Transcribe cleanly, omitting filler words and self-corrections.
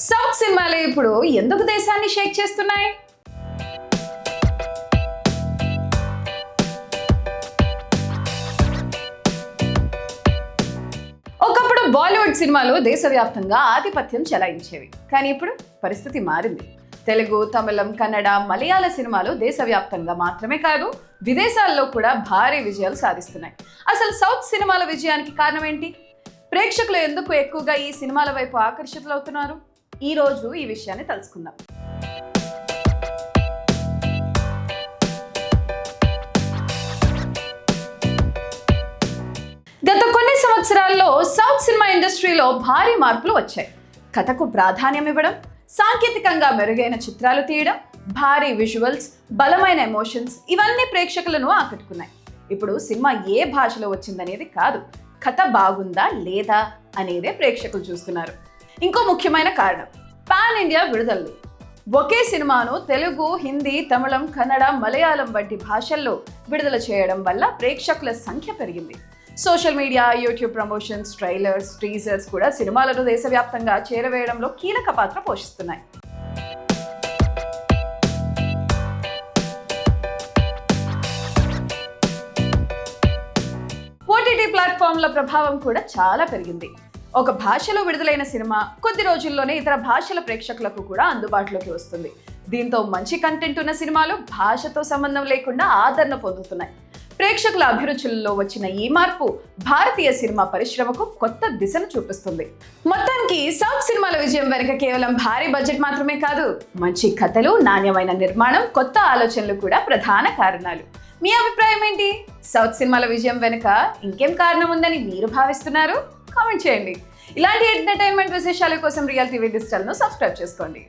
South సినిమాలు ఇప్పుడు ఎందుకు దేశాన్ని షేక్ చేస్తున్నాయి? ఒకప్పుడు బాలీవుడ్ సినిమాలు దేశవ్యాప్తంగా ఆధిపత్యం చెలాయించేవి. కానీ ఇప్పుడు పరిస్థితి మారింది. తెలుగు, తమిళం, కన్నడ, మలయాళ సినిమాలు దేశవ్యాప్తంగా మాత్రమే కాదు, విదేశాల్లో కూడా భారీ విజయాలు సాధిస్తున్నాయి. అసలు సౌత్ సినిమాల విజయానికి కారణం ఏంటి? ప్రేక్షకులు ఎందుకు ఎక్కువగా ఈ సినిమాల వైపు ఆకర్షితులవుతున్నారు? ఈ రోజు ఈ విషయాన్ని తెలుసుకుందాం. గత కొన్ని సంవత్సరాల్లో సౌత్ సినిమా ఇండస్ట్రీలో భారీ మార్పులు వచ్చాయి. కథకు ప్రాధాన్యం ఇవ్వడం, సాంకేతికంగా మెరుగైన చిత్రాలు తీయడం, భారీ విజువల్స్, బలమైన ఎమోషన్స్ ఇవన్నీ ప్రేక్షకులను ఆకట్టుకున్నాయి. ఇప్పుడు సినిమా ఏ భాషలో వచ్చిందనేది కాదు, కథ బాగుందా లేదా అనేదే ప్రేక్షకులు చూస్తున్నారు. ఇంకో ముఖ్యమైన కారణం పాన్ ఇండియా విడుదలలు. ఒకే సినిమాను తెలుగు, హిందీ, తమిళం, కన్నడ, మలయాళం వంటి భాషల్లో విడుదల చేయడం వల్ల ప్రేక్షకుల సంఖ్య పెరిగింది. Social media, YouTube promotions, trailers, teasers కూడా సినిమాలను దేశవ్యాప్తంగా చేరవేయడంలో కీలక పాత్ర పోషిస్తున్నాయి. ఓటీటీ ప్లాట్ఫామ్ల ప్రభావం కూడా చాలా పెరిగింది. ఒక భాషలో విడుదలైన సినిమా కొద్ది రోజుల్లోనే ఇతర భాషల ప్రేక్షకులకు కూడా అందుబాటులోకి వస్తుంది. దీంతో మంచి కంటెంట్ ఉన్న సినిమాలు భాషతో సంబంధం లేకుండా ఆదరణ పొందుతున్నాయి. ప్రేక్షకుల అభిరుచులలో వచ్చిన ఈ మార్పు భారతీయ సినిమా పరిశ్రమకు కొత్త దిశను చూపిస్తుంది. మొత్తానికి సౌత్ సినిమాల విజయం వెనుక కేవలం భారీ బడ్జెట్ మాత్రమే కాదు, మంచి కథలు, నాణ్యమైన నిర్మాణం, కొత్త ఆలోచనలు కూడా ప్రధాన కారణాలు. మీ అభిప్రాయం ఏంటి? సౌత్ సినిమాల విజయం వెనుక ఇంకేం కారణం ఉందని మీరు భావిస్తున్నారు? కామెంట్ చేయండి. ఇలాంటి ఎంటర్టైన్మెంట్ విశేషాల కోసం రియల్ టీవీ డిజిటల్ను సబ్స్క్రైబ్ చేసుకోండి.